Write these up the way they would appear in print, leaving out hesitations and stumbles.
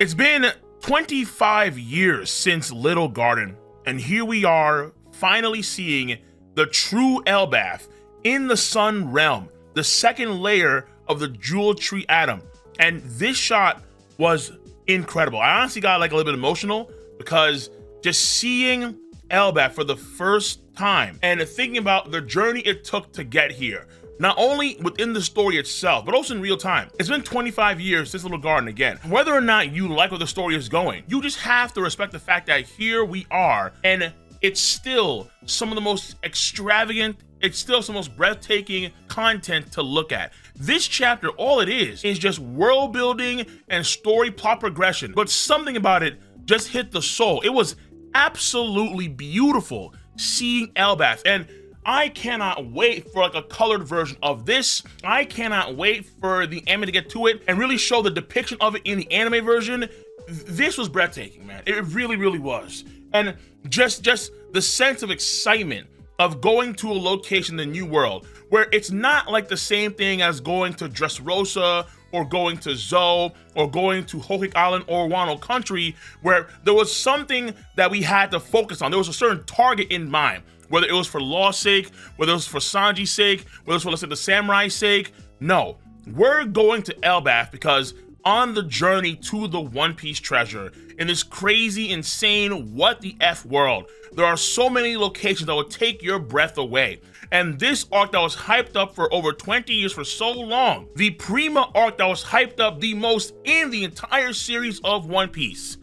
It's been 25 years since Little Garden, and here we are finally seeing the true Elbaf in the Sun Realm, the second layer of the Jewel Tree Atom. And this shot was incredible. I honestly got like a little bit emotional because just seeing Elbaf for the first time and thinking about the journey it took to get here, not only within the story itself, but also in real time. It's been 25 years since Little Garden again. Whether or not you like where the story is going, you just have to respect the fact that here we are, and it's still some of the most extravagant, it's still some of the most breathtaking content to look at. This chapter, all it is just world building and story plot progression, but something about it just hit the soul. It was absolutely beautiful seeing Elbaf, and I cannot wait for like a colored version of this. I cannot wait for the anime to get to it and really show the depiction of it in the anime version. This was breathtaking, man. It really, really was. And just the sense of excitement of going to a location in the new world where it's not like the same thing as going to Dressrosa or going to Zou or going to Hohik Island or Wano Country, where there was something that we had to focus on. There was a certain target in mind, whether it was for Law's sake, whether it was for Sanji's sake, whether it was for, let's say, the Samurai's sake. No, we're going to Elbaf because on the journey to the One Piece treasure in this crazy, insane, what the F world, there are so many locations that would take your breath away. And this arc that was hyped up for over 20 years for so long, the Prima arc that was hyped up the most in the entire series of One Piece.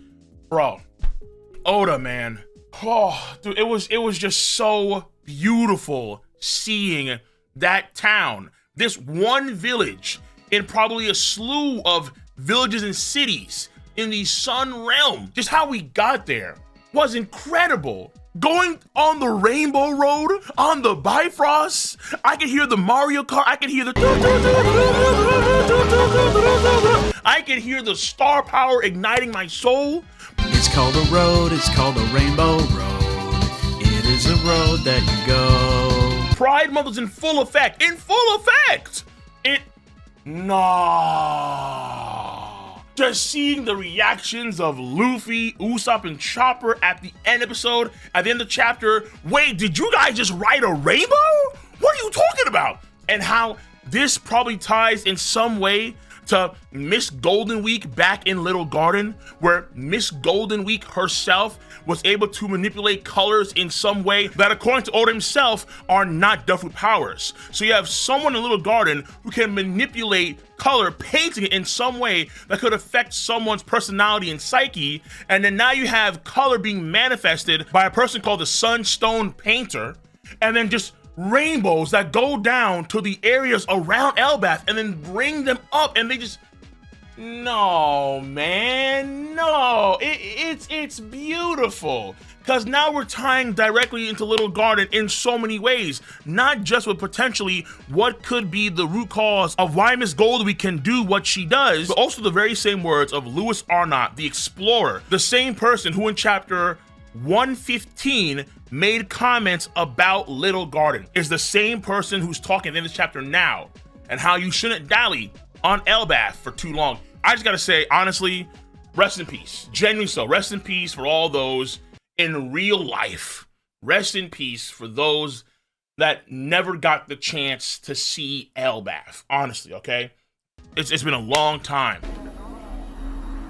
Bro, Oda, man. Oh, dude, it was just so beautiful seeing that town, this one village in probably a slew of villages and cities in the Sun Realm. Just how we got there was incredible. Going on the Rainbow Road, on the Bifrost, I could hear the Mario Kart, I could hear the star power igniting my soul. It's called a road, it's called a Rainbow Road. It is a road that you go. Pride Month was in full effect. Just seeing the reactions of Luffy, Usopp, and Chopper at the end episode, at the end of the chapter. Wait, did you guys just ride a rainbow? What are you talking about? And how this probably ties in some way to Miss Golden Week back in Little Garden, where Miss Golden Week herself was able to manipulate colors in some way that, according to Oda himself, are not Deathroot powers. So you have someone in Little Garden who can manipulate color, painting it in some way that could affect someone's personality and psyche, and then now you have color being manifested by a person called the Sunstone Painter, and then just rainbows that go down to the areas around Elbaf and then bring them up, and they just, no, man, no, it's beautiful. Because now we're tying directly into Little Garden in so many ways, not just with potentially what could be the root cause of why Miss Goldweek can do what she does, but also the very same words of Louis Arnott, the explorer, the same person who in chapter 115 made comments about Little Garden, is the same person who's talking in this chapter now, and how you shouldn't dally on Elbaf for too long. I just gotta say, honestly, rest in peace. Genuinely so. Rest in peace for all those in real life. Rest in peace for those that never got the chance to see Elbaf. Honestly, okay? It's been a long time.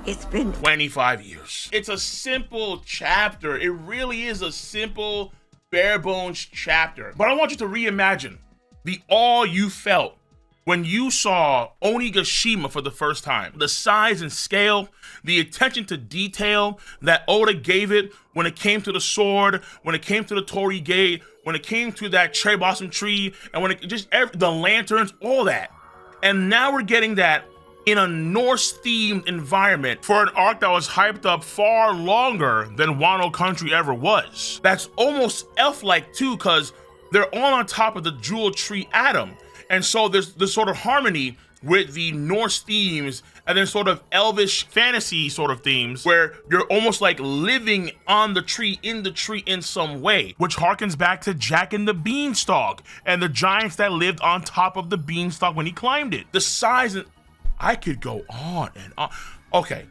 It's been 25 years. It's a simple chapter. It really is a simple, bare bones chapter. But I want you to reimagine the awe you felt when you saw Onigashima for the first time. The size and scale, the attention to detail that Oda gave it when it came to the sword, when it came to the Torii Gate, when it came to that cherry blossom tree, and when it just, the lanterns, all that. And now we're getting that in a Norse-themed environment for an arc that was hyped up far longer than Wano Country ever was. That's almost elf-like too, because they're all on top of the Jewel Tree Atom. And so there's this sort of harmony with the Norse themes and then sort of elvish fantasy sort of themes where you're almost like living on the tree, in some way, which harkens back to Jack and the Beanstalk and the giants that lived on top of the beanstalk when he climbed it. The size, and I could go on and on. Okay,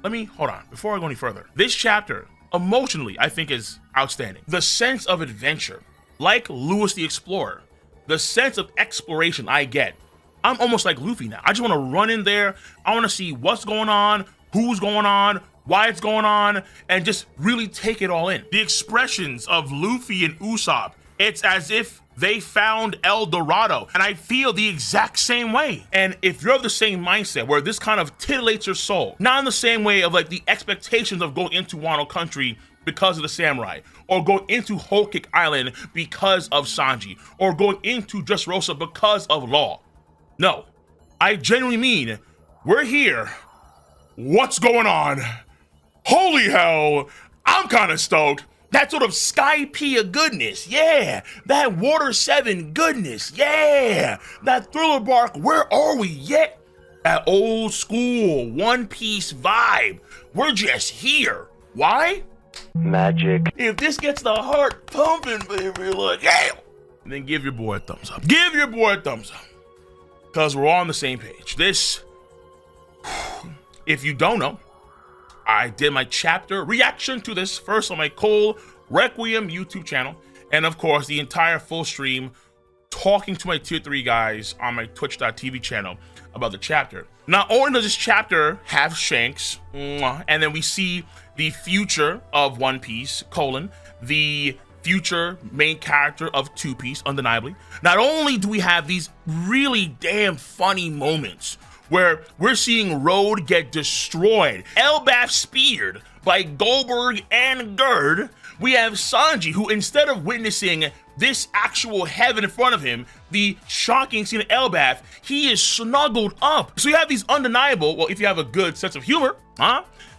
let me, hold on, before I go any further. This chapter, emotionally, I think is outstanding. The sense of adventure, like Lewis the Explorer, the sense of exploration I get. I'm almost like Luffy now. I just want to run in there. I want to see what's going on, who's going on, why it's going on, and just really take it all in. The expressions of Luffy and Usopp, it's as if they found El Dorado, and I feel the exact same way. And if you're of the same mindset where this kind of titillates your soul, not in the same way of like the expectations of going into Wano country because of the samurai, or going into Whole Cake Island because of Sanji, or going into Dressrosa because of Law. No, I genuinely mean, we're here. What's going on? Holy hell, I'm kind of stoked. That sort of Skypiea goodness, yeah. That Water 7 goodness, yeah. That Thriller Bark, where are we yet? That old school One Piece vibe. We're just here. Why? Magic. If this gets the heart pumping, baby, like, yeah. Then give your boy a thumbs up. Give your boy a thumbs up. Because we're all on the same page. This, if you don't know, I did my chapter reaction to this first on my Cole Requiem YouTube channel. And of course, the entire full stream talking to my tier 3 guys on my twitch.tv channel about the chapter. Not only does this chapter have Shanks, and then we see the future of One Piece, the future main character of Two Piece, undeniably. Not only do we have these really damn funny moments where we're seeing Road get destroyed, Elbaf speared by Goldberg and Gerd, we have Sanji, who instead of witnessing this actual heaven in front of him, the shocking scene of Elbaf, he is snuggled up. So you have these undeniable, well, if you have a good sense of humor,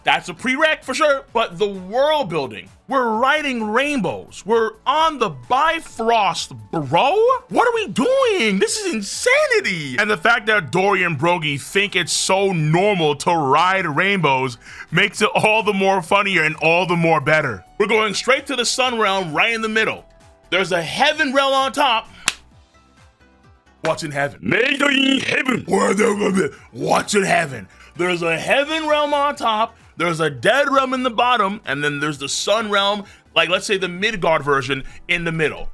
that's a prereq for sure, but the world building, we're riding rainbows, we're on the Bifrost, bro. What are we doing? This is insanity. And the fact that Dory and Brogy think it's so normal to ride rainbows makes it all the more funnier and all the more better. We're going straight to the Sun Realm right in the middle. There's a Heaven Realm on top. What's in heaven? Made in heaven. What's in heaven? There's a Heaven Realm on top. There's a Dead Realm in the bottom, and then there's the Sun Realm, like let's say the Midgard version, in the middle.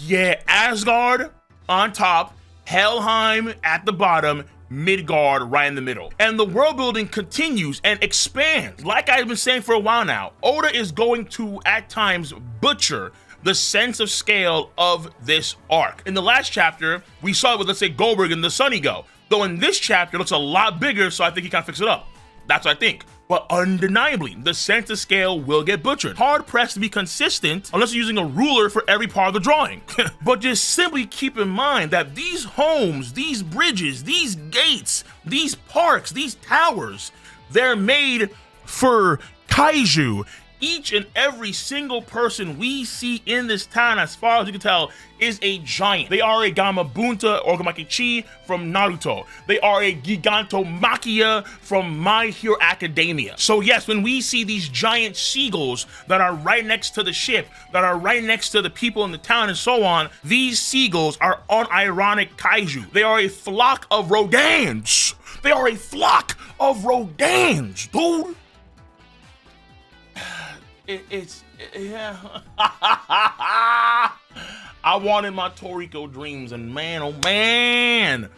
Yeah, Asgard on top, Helheim at the bottom, Midgard right in the middle. And the world building continues and expands. Like I've been saying for a while now, Oda is going to, at times, butcher the sense of scale of this arc. In the last chapter, we saw it with, let's say, Goldberg and the Sun Ego. Though in this chapter, it looks a lot bigger, so I think he kind of fixed it up. That's what I think. But undeniably, the sense of scale will get butchered. Hard pressed to be consistent unless you're using a ruler for every part of the drawing. But just simply keep in mind that these homes, these bridges, these gates, these parks, these towers, they're made for kaiju. Each and every single person we see in this town, as far as you can tell, is a giant. They are a Gamabunta or Gamakichi from Naruto. They are a Gigantomachia from My Hero Academia. So yes, when we see these giant seagulls that are right next to the ship, that are right next to the people in the town and so on, these seagulls are unironic kaiju. They are a flock of Rodans. They are a flock of Rodans, dude. Yeah. I wanted my Toriko dreams, and man, oh man,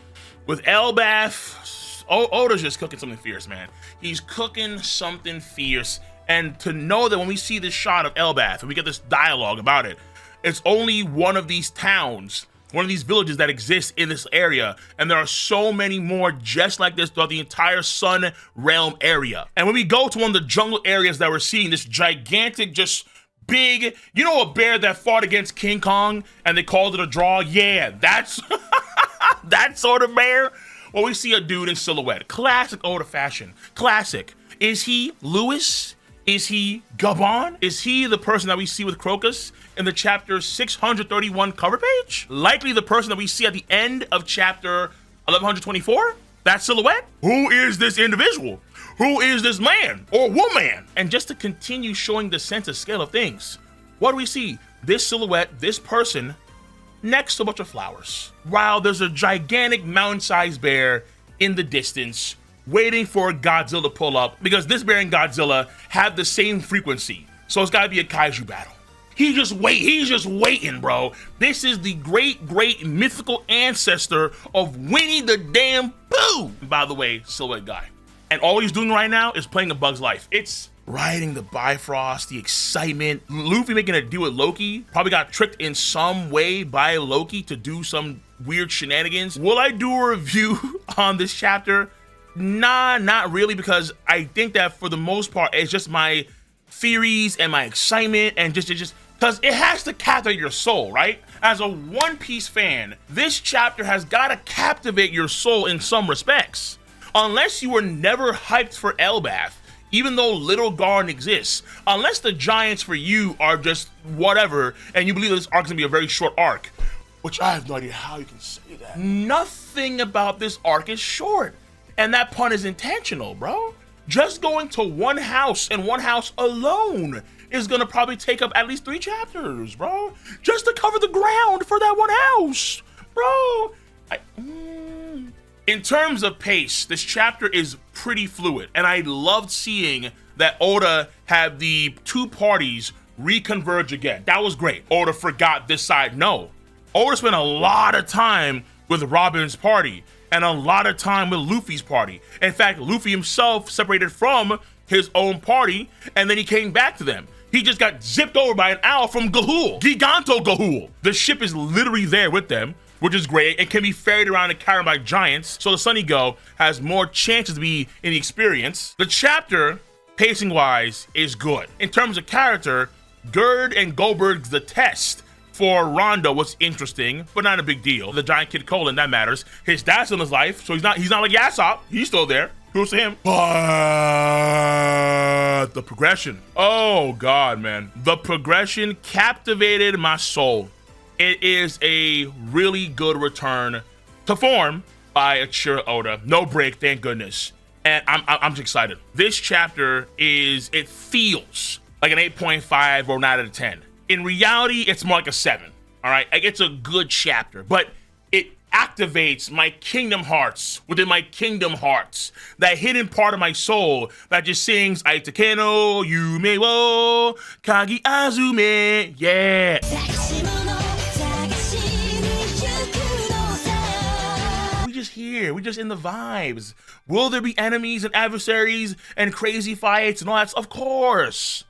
with Elbaf, Oda's just cooking something fierce, man. He's cooking something fierce, and to know that when we see this shot of Elbaf and we get this dialogue about it, it's only one of these towns, one of these villages that exist in this area, and there are so many more just like this throughout the entire Sun Realm area. And when we go to one of the jungle areas that we're seeing, this gigantic, just big, you know, a bear that fought against King Kong and they called it a draw? Yeah, that's that sort of bear. Well, we see a dude in silhouette. Classic Oda fashion. Classic. Is he Lewis? Is he Gabon? Is he the person that we see with Crocus in the chapter 631 cover page? Likely the person that we see at the end of chapter 1124? That silhouette? Who is this individual? Who is this man or woman? And just to continue showing the sense of scale of things, what do we see? This silhouette, this person, next to a bunch of flowers, while there's a gigantic mountain-sized bear in the distance waiting for Godzilla to pull up because this bear and Godzilla have the same frequency. So it's gotta be a kaiju battle. He's just waiting, bro. This is the great mythical ancestor of Winnie the damn Pooh. By the way, silhouette guy. And all he's doing right now is playing A Bug's Life. It's riding the Bifrost, the excitement. Luffy making a deal with Loki. Probably got tricked in some way by Loki to do some weird shenanigans. Will I do a review on this chapter? Nah, not really, because I think that for the most part, it's just my theories and my excitement and just because it has to captivate your soul, right? As a One Piece fan, this chapter has got to captivate your soul in some respects. Unless you were never hyped for Elbaf, even though Little Garden exists, unless the giants for you are just whatever, and you believe this arc is gonna be a very short arc, which I have no idea how you can say that. Nothing about this arc is short, and that pun is intentional, bro. Just going to one house and one house alone is gonna probably take up at least 3 chapters, bro. Just to cover the ground for that one house, bro. In terms of pace, this chapter is pretty fluid, and I loved seeing that Oda had the 2 parties reconverge again. That was great. Oda forgot this side. No, Oda spent a lot of time with Robin's party and a lot of time with Luffy's party. In fact, Luffy himself separated from his own party, and then he came back to them. He just got zipped over by an owl from Gahul, Giganto Gahul. The ship is literally there with them, which is great. It can be ferried around and carried by giants, so the Sunny Go has more chances to be in the experience. The chapter, pacing-wise, is good. In terms of character, Gerd and Goldberg's The Test for Rondo was interesting, but not a big deal. The giant kid Colin, that matters. His dad's in his life, so he's not like Yasopp. He's still there. Kudos to him. But the progression. Oh God, man. The progression captivated my soul. It is a really good return to form by Eiichiro Oda. No break, thank goodness. And I'm just excited. This chapter it feels like an 8.5 or 9 out of 10. In reality, it's more like a 7. All right, like, it's a good chapter, but it activates my kingdom hearts within my kingdom hearts. That hidden part of my soul that just sings Aitakeno Yume wo Kagi Azume. Yeah. We just in the vibes. Will there be enemies and adversaries and crazy fights and all that? Of course.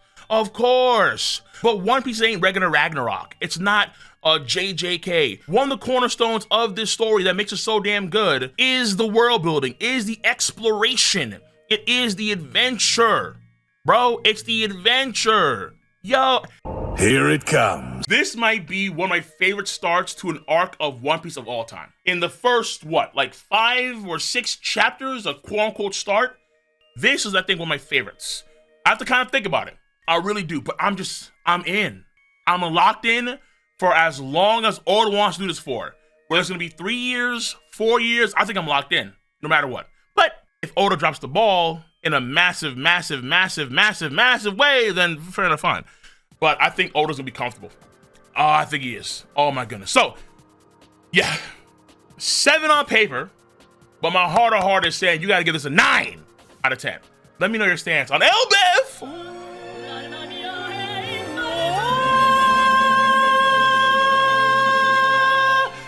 But One Piece ain't regular Ragnarok. It's not a JJK. One of the cornerstones of this story that makes it so damn good is the world building, is the exploration. It is the adventure. Bro, it's the adventure. Yo. Here it comes. This might be one of my favorite starts to an arc of One Piece of all time. In the first, 5 or 6 chapters of quote-unquote start, this is, I think, one of my favorites. I have to kind of think about it. I really do, but I'm in. I'm locked in for as long as Oda wants to do this for. Whether it's going to be 3 years, 4 years, I think I'm locked in, no matter what. But if Oda drops the ball in a massive way, then fair enough, fine. But I think Oda's gonna be comfortable. I think he is. Oh my goodness. So, yeah, 7 on paper, but my heart of heart is saying you gotta give this a 9 out of 10. Let me know your stance on Elbaf.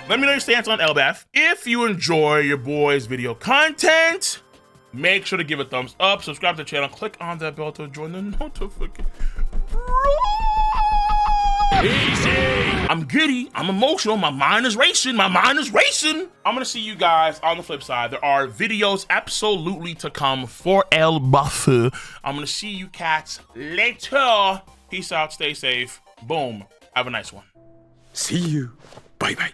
Let me know your stance on Elbaf. If you enjoy your boy's video content, make sure to give it a thumbs up, subscribe to the channel, click on that bell to join the notification. Easy. I'm giddy, I'm emotional, my mind is racing. I'm gonna see you guys on the flip side. There are videos absolutely to come for Elbaf. I'm gonna see you cats later. Peace out, stay safe. Boom. Have a nice one. See you. Bye bye.